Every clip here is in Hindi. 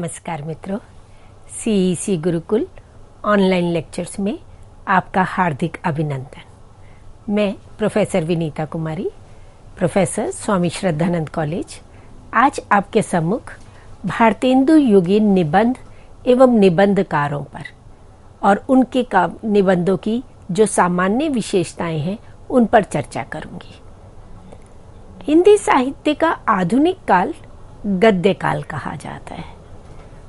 नमस्कार मित्रों, सीईसी गुरुकुल ऑनलाइन लेक्चर्स में आपका हार्दिक अभिनंदन। मैं प्रोफेसर विनीता कुमारी, प्रोफेसर स्वामी श्रद्धानंद कॉलेज, आज आपके सम्मुख भारतेंदु युगीन निबंध एवं निबंधकारों पर और उनके निबंधों की जो सामान्य विशेषताएं हैं उन पर चर्चा करूंगी। हिंदी साहित्य का आधुनिक काल गद्य काल कहा जाता है,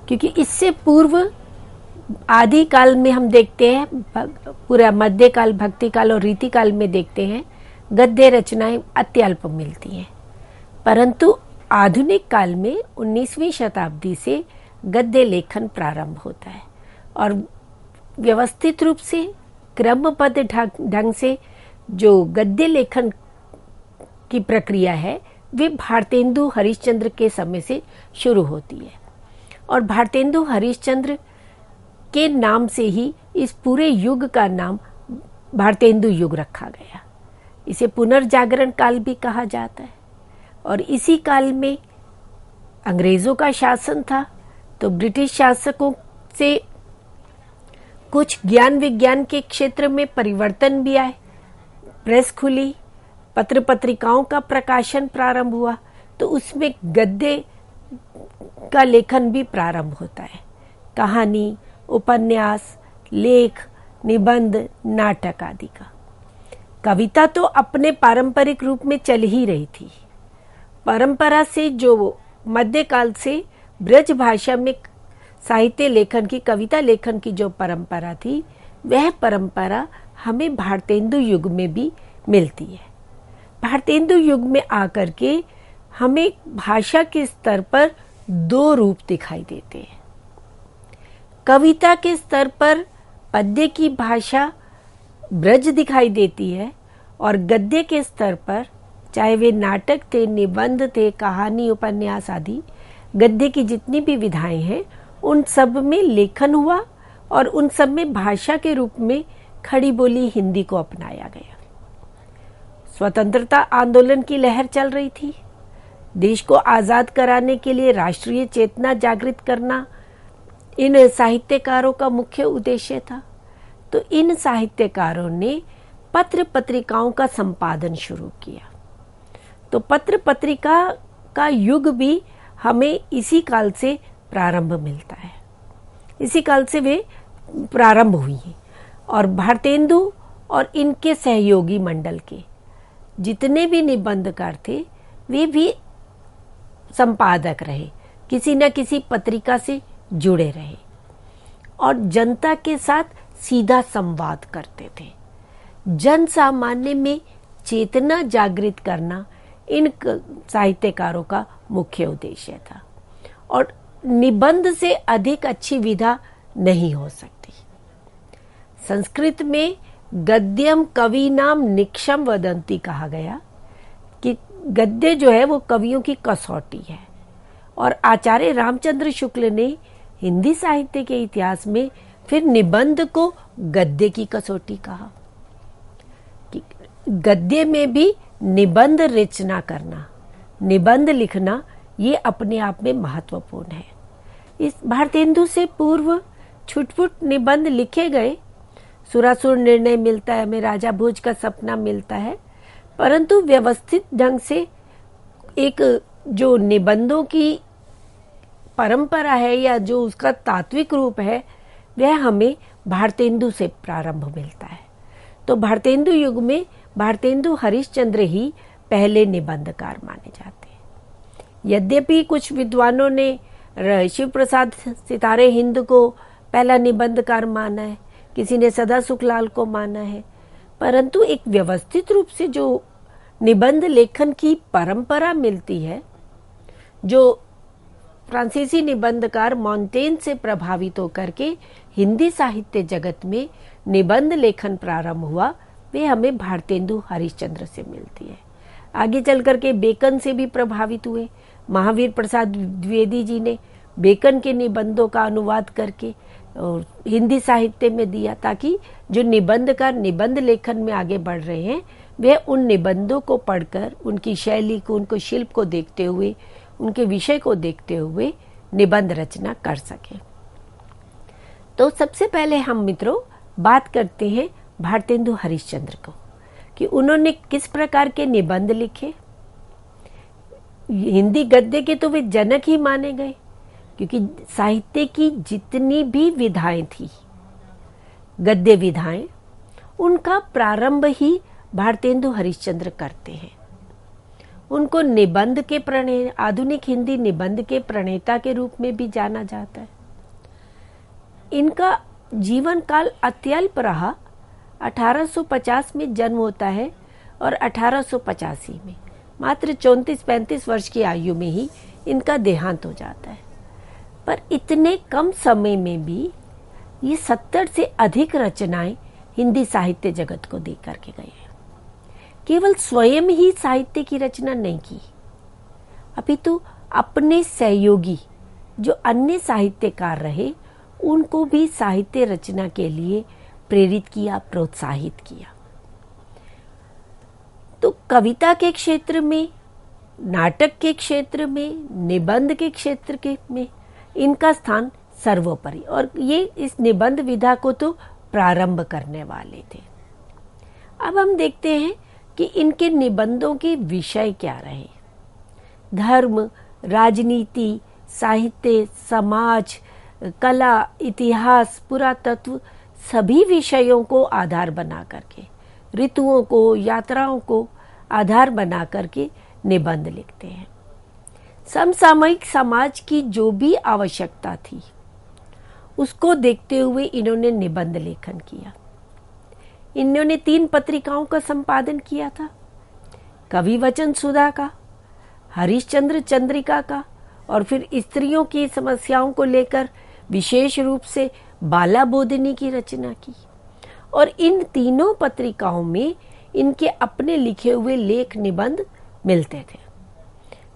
क्योंकि इससे पूर्व आदि काल में हम देखते हैं, पूरा मध्यकाल, भक्ति काल और रीति काल में देखते हैं गद्य रचनाएं अत्यल्प मिलती हैं। परंतु आधुनिक काल में 19वीं शताब्दी से गद्य लेखन प्रारंभ होता है और व्यवस्थित रूप से क्रमबद्ध ढंग से जो गद्य लेखन की प्रक्रिया है वे भारतेंदु हरिश्चंद्र के समय से शुरू होती है और भारतेंदु हरिश्चंद्र के नाम से ही इस पूरे युग का नाम भारतेंदु युग रखा गया। इसे पुनर्जागरण काल भी कहा जाता है और इसी काल में अंग्रेजों का शासन था, तो ब्रिटिश शासकों से कुछ ज्ञान विज्ञान के क्षेत्र में परिवर्तन भी आए, प्रेस खुली, पत्र पत्रिकाओं का प्रकाशन प्रारंभ हुआ, तो उसमें गद्य का लेखन भी प्रारंभ होता है। कहानी, उपन्यास, लेख, निबंध, नाटक आदि का। कविता तो अपने पारंपरिक रूप में चल ही रही थी। परंपरा से जो मध्यकाल से ब्रज भाषा में साहित्य लेखन की, कविता लेखन की जो परंपरा थी, वह परंपरा हमें भारतेंदु युग में भी मिलती है। भारतेंदु युग में आकर के हमें भाषा के स्तर पर दो रूप दिखाई देते हैं। कविता के स्तर पर पद्य की भाषा ब्रज दिखाई देती है और गद्य के स्तर पर, चाहे वे नाटक थे, निबंध थे, कहानी, उपन्यास आदि, गद्य की जितनी भी विधाएं हैं उन सब में लेखन हुआ और उन सब में भाषा के रूप में खड़ी बोली हिंदी को अपनाया गया। स्वतंत्रता आंदोलन की लहर चल रही थी। देश को आजाद कराने के लिए राष्ट्रीय चेतना जागृत करना इन साहित्यकारों का मुख्य उद्देश्य था। तो इन साहित्यकारों ने पत्र पत्रिकाओं का संपादन शुरू किया। तो पत्र पत्रिका का युग भी हमें इसी काल से प्रारंभ मिलता है। इसी काल से वे प्रारंभ हुई हैं और भारतेंदु और इनके सहयोगी मंडल के जितने भी निबंधकार थे वे भी संपादक रहे, किसी न किसी पत्रिका से जुड़े रहे और जनता के साथ सीधा संवाद करते थे। जन सामान्य में चेतना जागृत करना इन साहित्यकारों का मुख्य उद्देश्य था और निबंध से अधिक अच्छी विधा नहीं हो सकती। संस्कृत में गद्यम कवीनाम निक्षम वदंती कहा गया कि गद्य जो है वो कवियों की कसौटी है और आचार्य रामचंद्र शुक्ल ने हिंदी साहित्य के इतिहास में फिर निबंध को गद्य की कसौटी कहा कि गद्य में भी निबंध रचना करना, निबंध लिखना, ये अपने आप में महत्वपूर्ण है। इस भारतेंदु से पूर्व छुटपुट निबंध लिखे गए, सुरासुर निर्णय मिलता है, हमें राजा भोज का सपना मिलता है, परंतु व्यवस्थित ढंग से एक जो निबंधों की परंपरा है या जो उसका तात्विक रूप है वह हमें भारतेंदु से प्रारंभ मिलता है। तो भारतेंदु युग में भारतेंदु हरिश्चंद्र ही पहले निबंधकार माने जाते हैं। यद्यपि कुछ विद्वानों ने शिव प्रसाद सितारे हिंद को पहला निबंधकार माना है, किसी ने सदा सुखलाल को माना है, परंतु एक व्यवस्थित रूप से जो निबंध लेखन की परंपरा मिलती है, जो फ्रांसीसी निबंधकार मॉन्टेन से प्रभावित होकर के हिंदी साहित्य जगत में निबंध लेखन प्रारंभ हुआ, वे हमें भारतेंदु हरिश्चंद्र से मिलती है। आगे चल करके बेकन से भी प्रभावित हुए। महावीर प्रसाद द्विवेदी जी ने बेकन के निबंधों का अनुवाद करके और हिंदी साहित्य में दिया, ताकि जो निबंधकार निबंध लेखन में आगे बढ़ रहे हैं वे उन निबंधों को पढ़कर उनकी शैली को, उनको शिल्प को देखते हुए, उनके विषय को देखते हुए निबंध रचना कर सके। तो सबसे पहले हम मित्रों बात करते हैं भारतेंदु हरिश्चंद्र को कि उन्होंने किस प्रकार के निबंध लिखे। हिंदी गद्य के तो वे जनक ही माने गए, क्योंकि साहित्य की जितनी भी विधाएं थी, गद्य विधाएं, उनका प्रारंभ ही भारतेंदु हरिश्चंद्र करते हैं। उनको निबंध के आधुनिक हिंदी निबंध के प्रणेता के रूप में भी जाना जाता है। इनका जीवन काल अत्यल्प रहा। 1850 में जन्म होता है और 1885 में मात्र 34-35 वर्ष की आयु में ही इनका देहांत हो जाता है। पर इतने कम समय में भी ये 70 से अधिक रचनाएं हिंदी साहित्य जगत को दे करके गए हैं। केवल स्वयं ही साहित्य की रचना नहीं की, अपितु अपने सहयोगी जो अन्य साहित्यकार रहे उनको भी साहित्य रचना के लिए प्रेरित किया, प्रोत्साहित किया। तो कविता के क्षेत्र में, नाटक के क्षेत्र में, निबंध के क्षेत्र में इनका स्थान सर्वोपरि, और ये इस निबंध विधा को तो प्रारंभ करने वाले थे। अब हम देखते हैं कि इनके निबंधों के विषय क्या रहे। धर्म, राजनीति, साहित्य, समाज, कला, इतिहास, पुरातत्व सभी विषयों को आधार बना करके, ऋतुओं को, यात्राओं को आधार बना करके निबंध लिखते हैं। समसामयिक समाज की जो भी आवश्यकता थी उसको देखते हुए इन्होंने निबंध लेखन किया। इन्होंने 3 पत्रिकाओं का संपादन किया था, कवि वचन सुधा का, हरिश्चंद्र चंद्रिका का, और फिर स्त्रियों की समस्याओं को लेकर विशेष रूप से बाला बोधिनी की रचना की। और इन तीनों पत्रिकाओं में इनके अपने लिखे हुए लेख निबंध मिलते थे।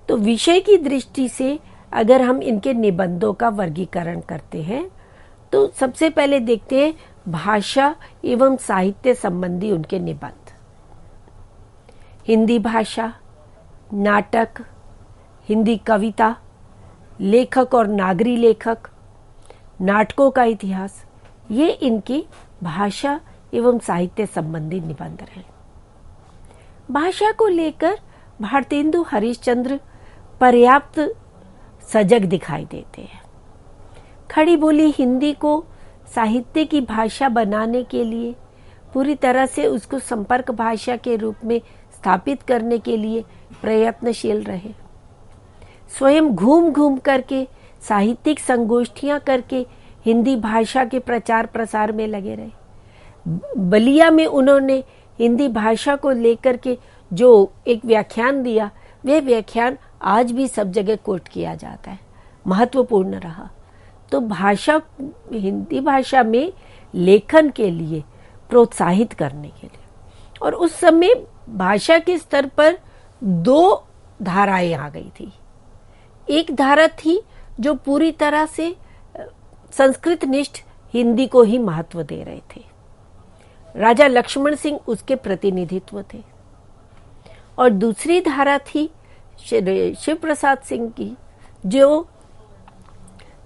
तो विषय की दृष्टि से अगर हम इनके निबंधों का वर्गीकरण करते हैं तो सबसे पहले देखते हैं भाषा एवं साहित्य संबंधी उनके निबंध। हिंदी भाषा, नाटक, हिंदी कविता, लेखक और नागरी लेखक, नाटकों का इतिहास, ये इनकी भाषा एवं साहित्य संबंधी निबंध रहे। भाषा को लेकर भारतेंदु हरिश्चंद्र पर्याप्त सजग दिखाई देते हैं। खड़ी बोली हिंदी को साहित्य की भाषा बनाने के लिए, पूरी तरह से उसको संपर्क भाषा के रूप में स्थापित करने के लिए प्रयत्नशील रहे। स्वयं घूम घूम करके साहित्यिक संगोष्ठियां करके हिंदी भाषा के प्रचार प्रसार में लगे रहे। बलिया में उन्होंने हिंदी भाषा को लेकर के जो एक व्याख्यान दिया, वह व्याख्यान आज भी सब जगह कोट किया जाता है, महत्वपूर्ण रहा। तो भाषा, हिंदी भाषा में लेखन के लिए प्रोत्साहित करने के लिए, और उस समय भाषा के स्तर पर 2 धाराएं आ गई थी। एक धारा थी जो पूरी तरह से संस्कृत निष्ठ हिंदी को ही महत्व दे रहे थे, राजा लक्ष्मण सिंह उसके प्रतिनिधित्व थे। और दूसरी धारा थी शिव प्रसाद सिंह की, जो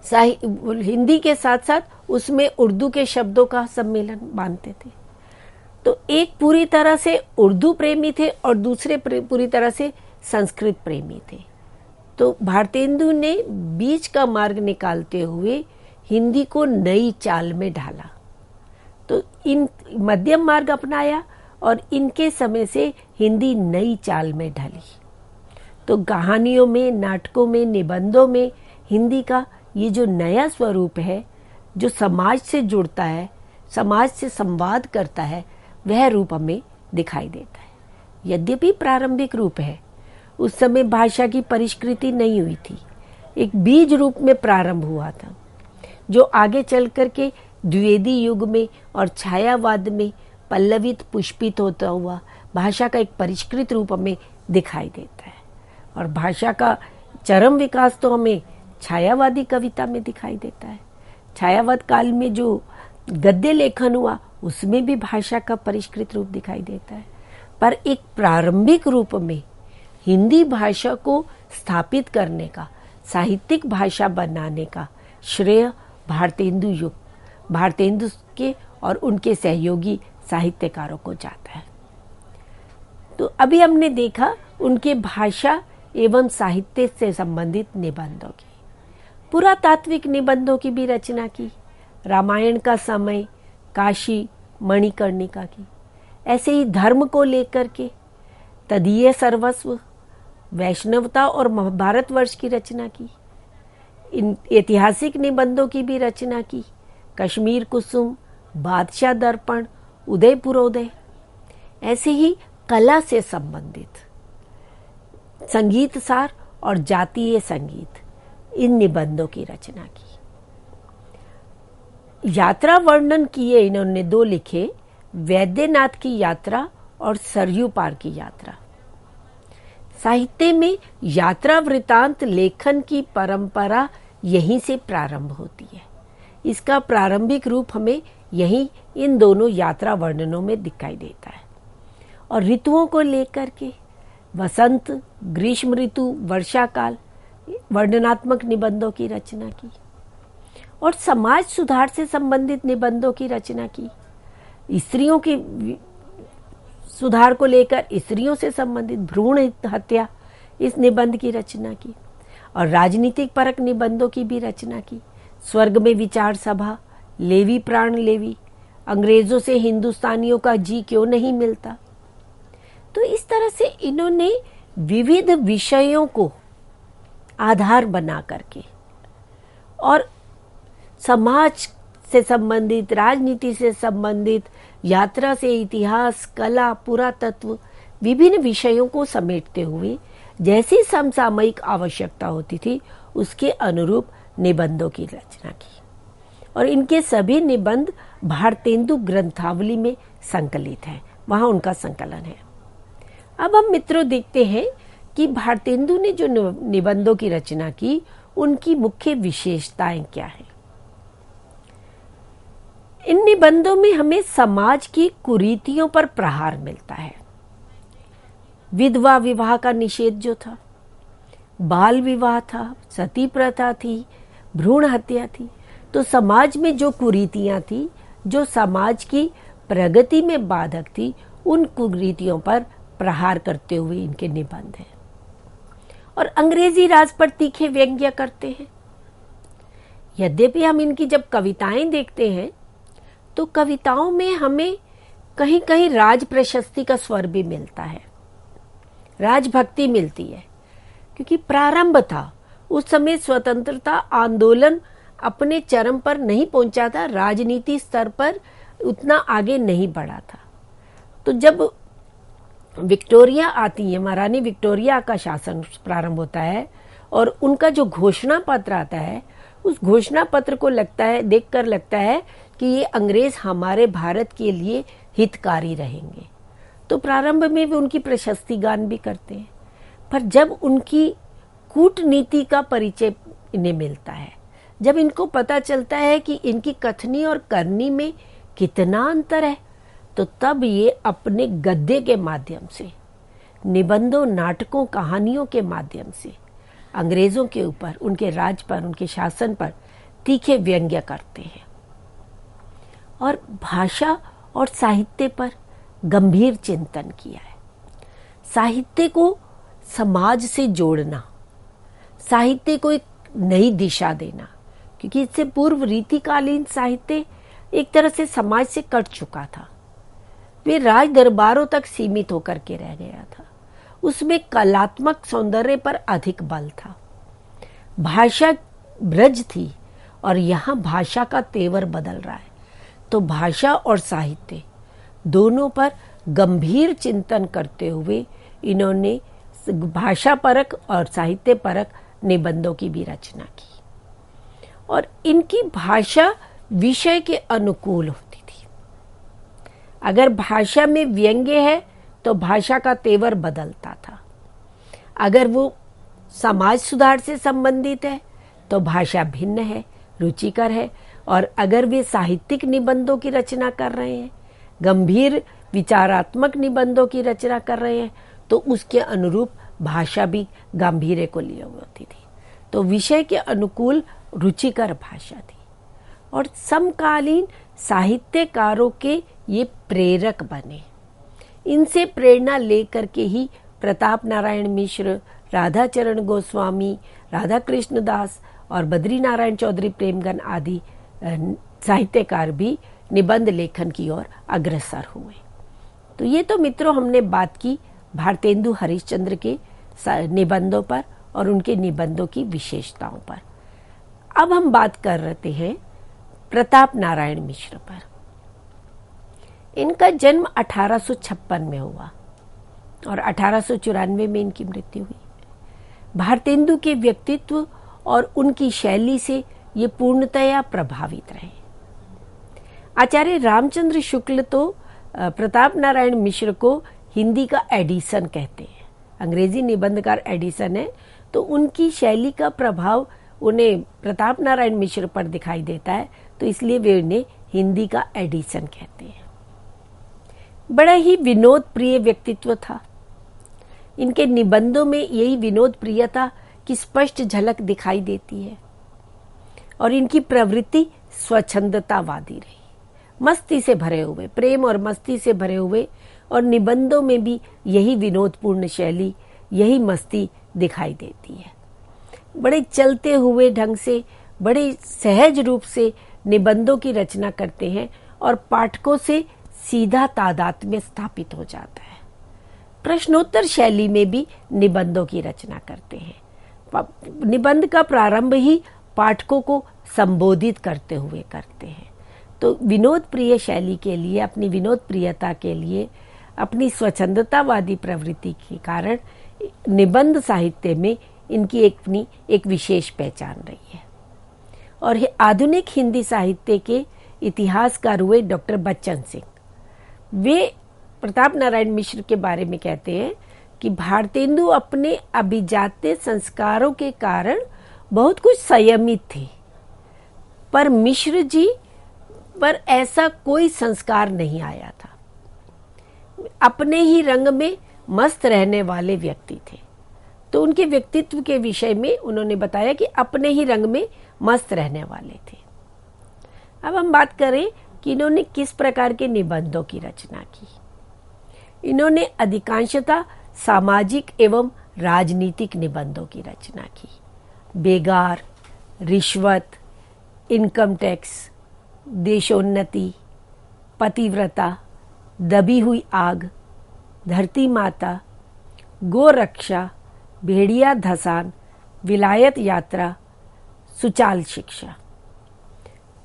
हिंदी के साथ साथ उसमें उर्दू के शब्दों का सम्मेलन मानते थे। तो एक पूरी तरह से उर्दू प्रेमी थे और दूसरे पूरी तरह से संस्कृत प्रेमी थे। तो भारतेंदु ने बीच का मार्ग निकालते हुए हिंदी को नई चाल में ढाला। तो इन मध्यम मार्ग अपनाया और इनके समय से हिंदी नई चाल में ढली। तो कहानियों में, नाटकों में, निबंधों में हिंदी का ये जो नया स्वरूप है, जो समाज से जुड़ता है, समाज से संवाद करता है, वह रूप हमें दिखाई देता है। यद्यपि प्रारंभिक रूप है, उस समय भाषा की परिष्कृति नहीं हुई थी, एक बीज रूप में प्रारंभ हुआ था, जो आगे चल करके द्विवेदी युग में और छायावाद में पल्लवित पुष्पित होता हुआ भाषा का एक परिष्कृत रूप हमें दिखाई देता है। और भाषा का चरम विकास तो हमें छायावादी कविता में दिखाई देता है। छायावाद काल में जो गद्य लेखन हुआ उसमें भी भाषा का परिष्कृत रूप दिखाई देता है। पर एक प्रारंभिक रूप में हिंदी भाषा को स्थापित करने का साहित्यिक भाषा बनाने का श्रेय भारतेंदु के और उनके सहयोगी साहित्यकारों को जाता है। तो अभी हमने देखा उनके भाषा एवं साहित्य से संबंधित निबंधों की, पुरातात्विक निबंधों की भी रचना की, रामायण का समय, काशी, मणिकर्णिका की। ऐसे ही धर्म को लेकर के तदीय सर्वस्व, वैष्णवता और महाभारत वर्ष की रचना की। इन ऐतिहासिक निबंधों की भी रचना की, कश्मीर कुसुम, बादशाह दर्पण, उदयपुरोदय। ऐसे ही कला से संबंधित संगीत सार और जातीय संगीत, इन निबंधों की रचना की। यात्रा वर्णन किए इन्होंने 2 लिखे, वैद्यनाथ की यात्रा और सरयू पार की यात्रा। साहित्य में यात्रा वृतांत लेखन की परंपरा यहीं से प्रारंभ होती है। इसका प्रारंभिक रूप हमें यहीं इन दोनों यात्रा वर्णनों में दिखाई देता है। और ऋतुओं को लेकर के वसंत, ग्रीष्म ऋतु, वर्षा काल, वर्णनात्मक निबंधों की रचना की। और समाज सुधार से संबंधित निबंधों की रचना की। स्त्रियों की सुधार को लेकर स्त्रियों से संबंधित भ्रूण हत्या, इस निबंध की रचना की। और राजनीतिक परक निबंधों की भी रचना की। स्वर्ग में विचार सभा, लेवी प्राण लेवी, अंग्रेजों से हिंदुस्तानियों का जी क्यों नहीं मिलता। तो इस तरह से इन्होंने विविध विषयों को आधार बना करके और समाज से संबंधित, राजनीति से संबंधित, यात्रा से इतिहास, कला, पुरातत्व, विभिन्न विषयों को समेटते हुए जैसी समसामयिक आवश्यकता होती थी उसके अनुरूप निबंधों की रचना की। और इनके सभी निबंध भारतेंदु ग्रंथावली में संकलित हैं, वहां उनका संकलन है। अब हम मित्रों देखते हैं कि भारतेंदु ने जो निबंधों की रचना की उनकी मुख्य विशेषताएं क्या हैं। इन निबंधों में हमें समाज की कुरीतियों पर प्रहार मिलता है। विधवा विवाह का निषेध जो था, बाल विवाह था, सती प्रथा थी, भ्रूण हत्या थी। तो समाज में जो कुरीतियां थी, जो समाज की प्रगति में बाधक थी, उन कुरीतियों पर प्रहार करते हुए इनके निबंध हैं। और अंग्रेजी राज पर तीखे व्यंग्य करते हैं। यद्यपि हम इनकी जब कविताएं देखते हैं तो कविताओं में हमें कहीं कहीं राज प्रशस्ति का स्वर भी मिलता है, राजभक्ति मिलती है, क्योंकि प्रारंभ था। उस समय स्वतंत्रता आंदोलन अपने चरम पर नहीं पहुंचा था, राजनीति स्तर पर उतना आगे नहीं बढ़ा था। तो जब विक्टोरिया आती है, महारानी विक्टोरिया का शासन प्रारंभ होता है और उनका जो घोषणा पत्र आता है, उस घोषणा पत्र को देखकर लगता है कि ये अंग्रेज हमारे भारत के लिए हितकारी रहेंगे। तो प्रारंभ में भी उनकी प्रशस्ति गान भी करते हैं। पर जब उनकी कूटनीति का परिचय इन्हें मिलता है, जब इनको पता चलता है कि इनकी कथनी और करनी में कितना अंतर है, तो तब ये अपने गद्य के माध्यम से, निबंधों, नाटकों, कहानियों के माध्यम से अंग्रेजों के ऊपर, उनके राज पर, उनके शासन पर तीखे व्यंग्य करते हैं। और भाषा और साहित्य पर गंभीर चिंतन किया है। साहित्य को समाज से जोड़ना, साहित्य को एक नई दिशा देना, क्योंकि इससे पूर्व रीतिकालीन साहित्य एक तरह से समाज से कट चुका था। वे राज दरबारों तक सीमित होकर के रह गया था। उसमें कलात्मक सौंदर्य पर अधिक बल था। भाषा ब्रज थी और यहाँ भाषा का तेवर बदल रहा है। तो भाषा और साहित्य दोनों पर गंभीर चिंतन करते हुए इन्होंने भाषा परक और साहित्य परक निबंधों की भी रचना की। और इनकी भाषा विषय के अनुकूल होती थी। अगर भाषा में व्यंग्य है तो भाषा का तेवर बदलता था। अगर वो समाज सुधार से संबंधित है तो भाषा भिन्न है, रुचिकर है। और अगर वे साहित्यिक निबंधों की रचना कर रहे हैं, गंभीर विचारात्मक निबंधों की रचना कर रहे हैं, तो उसके अनुरूप भाषा भी गांधीर्य को लिए हुई होती थी। तो विषय के अनुकूल रुचिकर भाषा थी। और समकालीन साहित्यकारों के ये प्रेरक बने। इनसे प्रेरणा लेकर के ही प्रताप नारायण मिश्र, राधाचरण गोस्वामी, राधा कृष्ण दास और बद्री नारायण चौधरी प्रेमगन आदि साहित्यकार भी निबंध लेखन की ओर अग्रसर हुए। तो ये तो मित्रों हमने बात की भारतेंदु हरिश्चंद्र के निबंधों पर और उनके निबंधों की विशेषताओं पर। अब हम बात कर रहे हैं प्रताप नारायण मिश्र पर। इनका जन्म 1856 में हुआ और 1894 में इनकी मृत्यु हुई। भारतेंदु के व्यक्तित्व और उनकी शैली से ये पूर्णतया प्रभावित रहे। आचार्य रामचंद्र शुक्ल तो प्रताप नारायण मिश्र को हिंदी का एडिसन कहते हैं। अंग्रेजी निबंधकार एडिसन है, तो उनकी शैली का प्रभाव उन्हें प्रताप नारायण मिश्र पर दिखाई देता है, तो इसलिए वे उन्हें हिंदी का एडिसन कहते हैं। बड़ा ही विनोद प्रिय व्यक्तित्व था। इनके निबंधों में यही विनोद प्रियता की स्पष्ट झलक दिखाई देती है और इनकी प्रवृत्ति स्वच्छंदतावादी रही, मस्ती से भरे हुए, प्रेम और मस्ती से भरे हुए, और निबंधों में भी यही विनोदपूर्ण शैली, यही मस्ती दिखाई देती है। बड़े चलते हुए ढंग से, बड़े सहज रूप से निबंधों की रचना करते हैं और पाठकों से सीधा तादात्म्य स्थापित हो जाता है। प्रश्नोत्तर शैली में भी निबंधों की रचना करते हैं। निबंध का प्रारंभ ही पाठकों को संबोधित करते हुए करते हैं। तो विनोद प्रिय शैली के लिए, अपनी विनोद प्रियता के लिए, अपनी स्वच्छंदतावादी प्रवृत्ति के कारण निबंध साहित्य में इनकी अपनी एक विशेष पहचान रही है। और आधुनिक हिंदी साहित्य के इतिहासकार हुए डॉक्टर बच्चन सिंह, वे प्रताप नारायण मिश्र के बारे में कहते हैं कि भारतेंदु अपने अभिजात्य संस्कारों के कारण बहुत कुछ संयमित थे, पर मिश्र जी पर ऐसा कोई संस्कार नहीं आया था। अपने ही रंग में मस्त रहने वाले व्यक्ति थे। तो उनके व्यक्तित्व के विषय में उन्होंने बताया कि अपने ही रंग में मस्त रहने वाले थे। अब हम बात करें कि इन्होंने किस प्रकार के निबंधों की रचना की। इन्होंने अधिकांशतः सामाजिक एवं राजनीतिक निबंधों की रचना की। बेगार, रिश्वत, इनकम टैक्स, देशोन्नति, पतिव्रता, दबी हुई आग, धरती माता, गो रक्षा, भेड़िया धसान, विलायत यात्रा, सुचाल शिक्षा।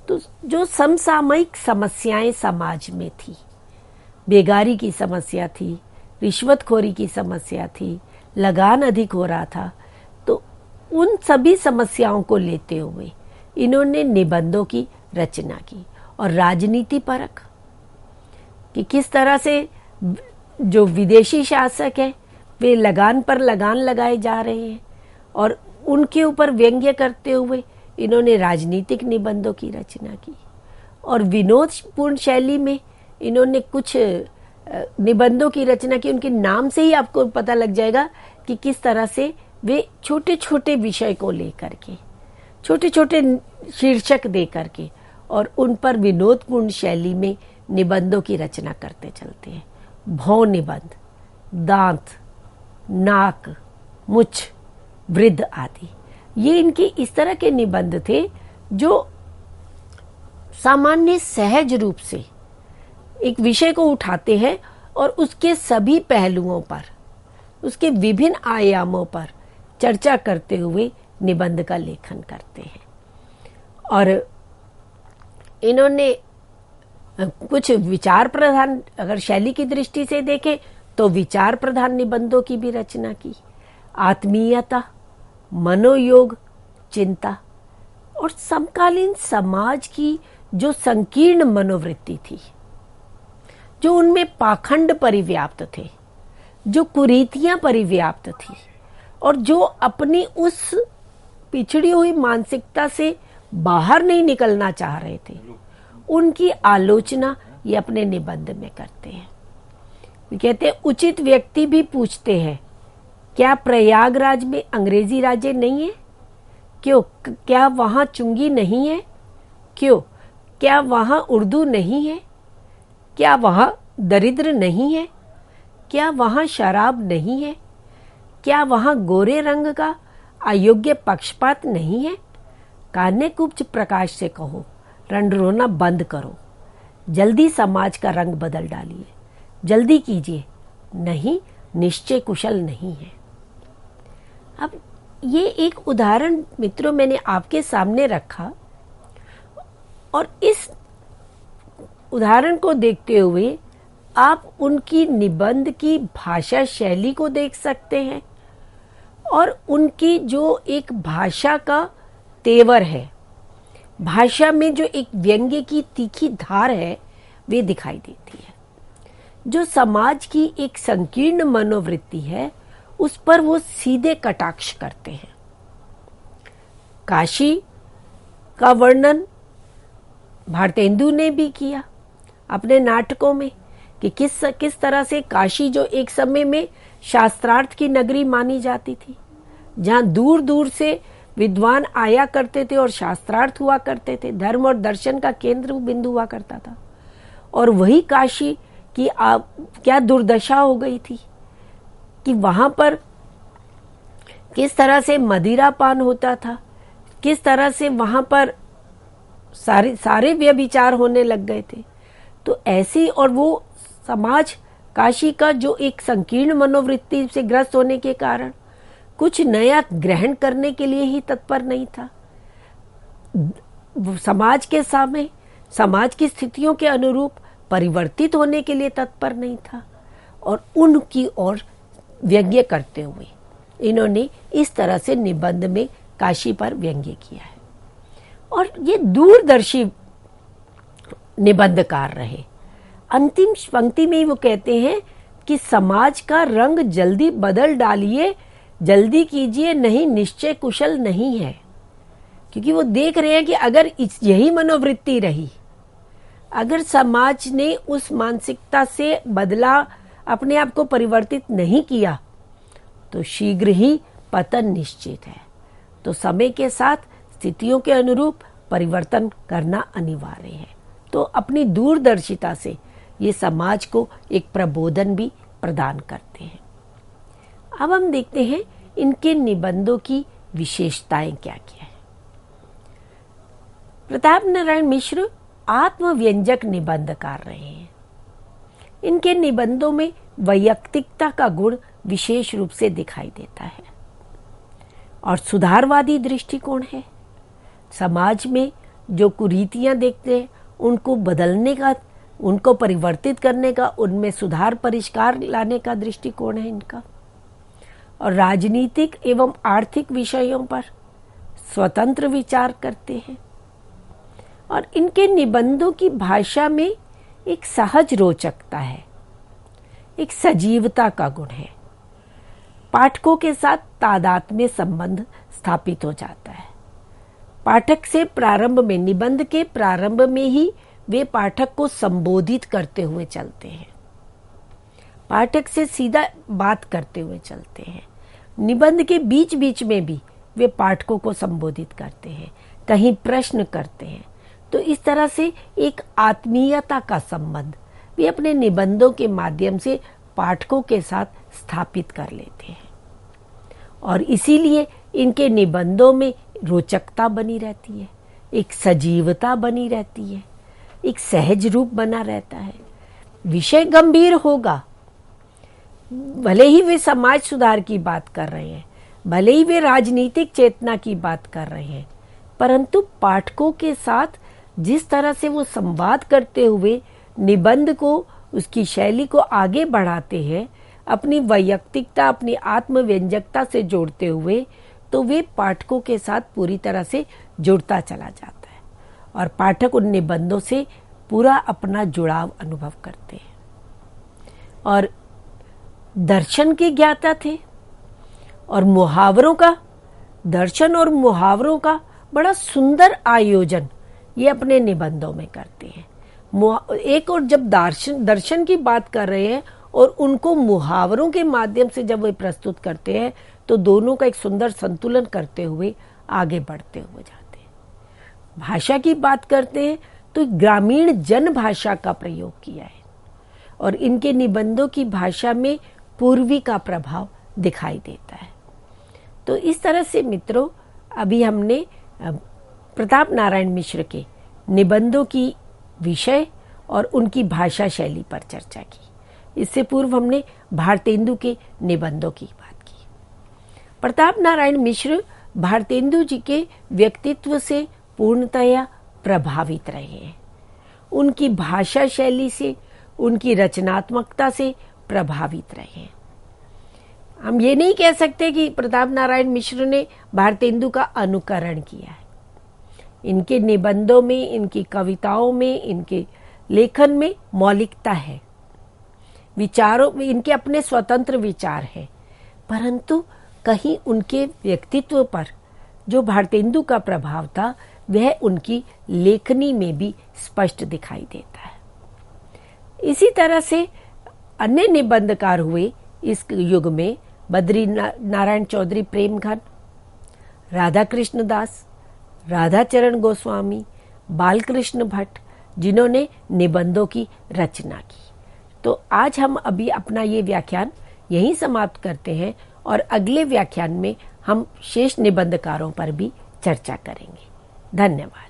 तो जो समसामयिक समस्याएं समाज में थी, बेगारी की समस्या थी, रिश्वतखोरी की समस्या थी, लगान अधिक हो रहा था, तो उन सभी समस्याओं को लेते हुए इन्होंने निबंधों की रचना की। और राजनीति परक कि किस तरह से जो विदेशी शासक है वे लगान पर लगान लगाए जा रहे हैं, और उनके ऊपर व्यंग्य करते हुए इन्होंने राजनीतिक निबंधों की रचना की। और विनोदपूर्ण शैली में इन्होंने कुछ निबंधों की रचना की। उनके नाम से ही आपको पता लग जाएगा कि किस तरह से वे छोटे छोटे विषय को लेकर के, छोटे छोटे शीर्षक दे करके और उन पर विनोदपूर्ण शैली में निबंधों की रचना करते चलते हैं। भौं निबंध, दांत, नाक, मुछ, वृद्ध आदि, ये इनके इस तरह के निबंध थे जो सामान्य सहज रूप से एक विषय को उठाते हैं और उसके सभी पहलुओं पर, उसके विभिन्न आयामों पर चर्चा करते हुए निबंध का लेखन करते हैं। और इन्होंने कुछ विचार प्रधान, अगर शैली की दृष्टि से देखें तो विचार प्रधान निबंधों की भी रचना की। आत्मीयता, मनोयोग, चिंता और समकालीन समाज की जो संकीर्ण मनोवृत्ति थी, जो उनमें पाखंड परिव्याप्त थे, जो कुरीतियां परिव्याप्त थी, और जो अपनी उस पिछड़ी हुई मानसिकता से बाहर नहीं निकलना चाह रहे थे, उनकी आलोचना ये अपने निबंध में करते हैं। वे कहते हैं, उचित व्यक्ति भी पूछते हैं, क्या प्रयागराज में अंग्रेजी राज्य नहीं है? क्यों? क्या वहां चुंगी नहीं है? क्यों? क्या वहां उर्दू नहीं है? क्या वहां दरिद्र नहीं है? क्या वहां शराब नहीं है? क्या वहां गोरे रंग का अयोग्य पक्षपात नहीं है? कान्य कुब्ज प्रकाश से कहो, रंडरोना बंद करो, जल्दी समाज का रंग बदल डालिए, जल्दी कीजिए, नहीं निश्चय कुशल नहीं है। अब ये एक उदाहरण मित्रों मैंने आपके सामने रखा और इस उदाहरण को देखते हुए आप उनकी निबंध की भाषा शैली को देख सकते हैं और उनकी जो एक भाषा का तेवर है, भाषा में जो एक व्यंग्य की तीखी धार है वे दिखाई देती है। जो समाज की एक संकीर्ण मनोवृत्ति है उस पर वो सीधे कटाक्ष करते हैं। काशी का वर्णन भारतेंदु ने भी किया अपने नाटकों में कि किस तरह से काशी जो एक समय में शास्त्रार्थ की नगरी मानी जाती थी, जहां दूर दूर से विद्वान आया करते थे और शास्त्रार्थ हुआ करते थे, धर्म और दर्शन का केंद्र बिंदु हुआ करता था। और वही काशी की क्या दुर्दशा हो गई थी कि वहां पर किस तरह से मदिरा पान होता था, किस तरह से वहां पर सारे व्यभिचार होने लग गए थे। तो ऐसी और वो समाज काशी का जो एक संकीर्ण मनोवृत्ति से ग्रस्त होने के कारण कुछ नया ग्रहण करने के लिए ही तत्पर नहीं था। समाज के सामने समाज की स्थितियों के अनुरूप परिवर्तित होने के लिए तत्पर नहीं था और उनकी ओर व्यंग्य करते हुए इन्होंने इस तरह से निबंध में काशी पर व्यंग्य किया है। और ये दूरदर्शी निबंधकार रहे। अंतिम पंक्ति में ही वो कहते हैं कि समाज का रंग जल्दी बदल डालिए, जल्दी कीजिए, नहीं निश्चय कुशल नहीं है। क्योंकि वो देख रहे हैं कि अगर यही मनोवृत्ति रही, अगर समाज ने उस मानसिकता से बदला, अपने आप को परिवर्तित नहीं किया, तो शीघ्र ही पतन निश्चित है। तो समय के साथ स्थितियों के अनुरूप परिवर्तन करना अनिवार्य है। तो अपनी दूरदर्शिता से ये समाज को एक प्रबोधन भी प्रदान करते हैं। अब हम देखते हैं इनके निबंधों की विशेषताएं क्या क्या है। प्रताप नारायण मिश्र आत्मव्यंजक निबंधकार रहे हैं। इनके निबंधों में वैयक्तिकता का गुण विशेष रूप से दिखाई देता है और सुधारवादी दृष्टिकोण है। समाज में जो कुरीतियां देखते हैं उनको बदलने का, उनको परिवर्तित करने का, उनमें सुधार परिष्कार लाने का दृष्टिकोण है इनका। और राजनीतिक एवं आर्थिक विषयों पर स्वतंत्र विचार करते हैं। और इनके निबंधों की भाषा में एक सहज रोचकता है, एक सजीवता का गुण है। पाठकों के साथ तादात्म्य संबंध स्थापित हो जाता है। पाठक से प्रारंभ में, निबंध के प्रारंभ में ही वे पाठक को संबोधित करते हुए चलते हैं, पाठक से सीधा बात करते हुए चलते हैं। निबंध के बीच बीच में भी वे पाठकों को संबोधित करते हैं, कहीं प्रश्न करते हैं। तो इस तरह से एक आत्मीयता का संबंध वे अपने निबंधों के माध्यम से पाठकों के साथ स्थापित कर लेते हैं। और इसीलिए इनके निबंधों में रोचकता बनी रहती है, एक सजीवता बनी रहती है, एक सहज रूप बना रहता है। विषय गंभीर होगा, भले ही वे समाज सुधार की बात कर रहे हैं, भले ही वे राजनीतिक चेतना की बात कर रहे हैं, परंतु पाठकों के साथ जिस तरह से वो संवाद करते हुए निबंध को, उसकी शैली को आगे बढ़ाते हैं, अपनी वैयक्तिकता, अपनी आत्मव्यंजकता से जोड़ते हुए, तो वे पाठकों के साथ पूरी तरह से जुड़ता चला जाता है और पाठक उन निबंधों से पूरा अपना जुड़ाव अनुभव करते हैं। और दर्शन के ज्ञाता थे और मुहावरों का, दर्शन और मुहावरों का बड़ा सुंदर आयोजन ये अपने निबंधों में करते हैं। एक और जब दर्शन की बात कर रहे हैं और उनको मुहावरों के माध्यम से जब वे प्रस्तुत करते हैं, तो दोनों का एक सुंदर संतुलन करते हुए आगे बढ़ते हुए जाते हैं। भाषा की बात करते हैं तो ग्रामीण जन भाषा का प्रयोग किया है और इनके निबंधों की भाषा में पूर्वी का प्रभाव दिखाई देता है। तो इस तरह से मित्रों, अभी हमने प्रताप नारायण मिश्र के निबंधों की विषय और उनकी भाषा शैली पर चर्चा की। इससे पूर्व हमने भारतेंदु के निबंधों की बात की। प्रताप नारायण मिश्र भारतेंदु जी के व्यक्तित्व से पूर्णतया प्रभावित रहे हैं। उनकी भाषा शैली से, उनकी रचनात्मकता से प्रभावित रहे हैं। हम ये नहीं कह सकते कि प्रताप नारायण मिश्र ने भारतेंदु का अनुकरण किया है। इनके निबंधों में, इनकी कविताओं में, इनके लेखन में मौलिकता है, विचारों में इनके अपने स्वतंत्र विचार हैं, परंतु कहीं उनके व्यक्तित्व पर जो भारतेंदु का प्रभाव था वह उनकी लेखनी में भी स्पष्ट दिखाई देता है। इसी तरह से अन्य निबंधकार हुए इस युग में बद्री नारायण चौधरी प्रेमघन, राधा कृष्ण दास, राधाचरण गोस्वामी, बालकृष्ण भट्ट, जिन्होंने निबंधों की रचना की। तो आज हम अभी अपना ये व्याख्यान यहीं समाप्त करते हैं और अगले व्याख्यान में हम शेष निबंधकारों पर भी चर्चा करेंगे। धन्यवाद।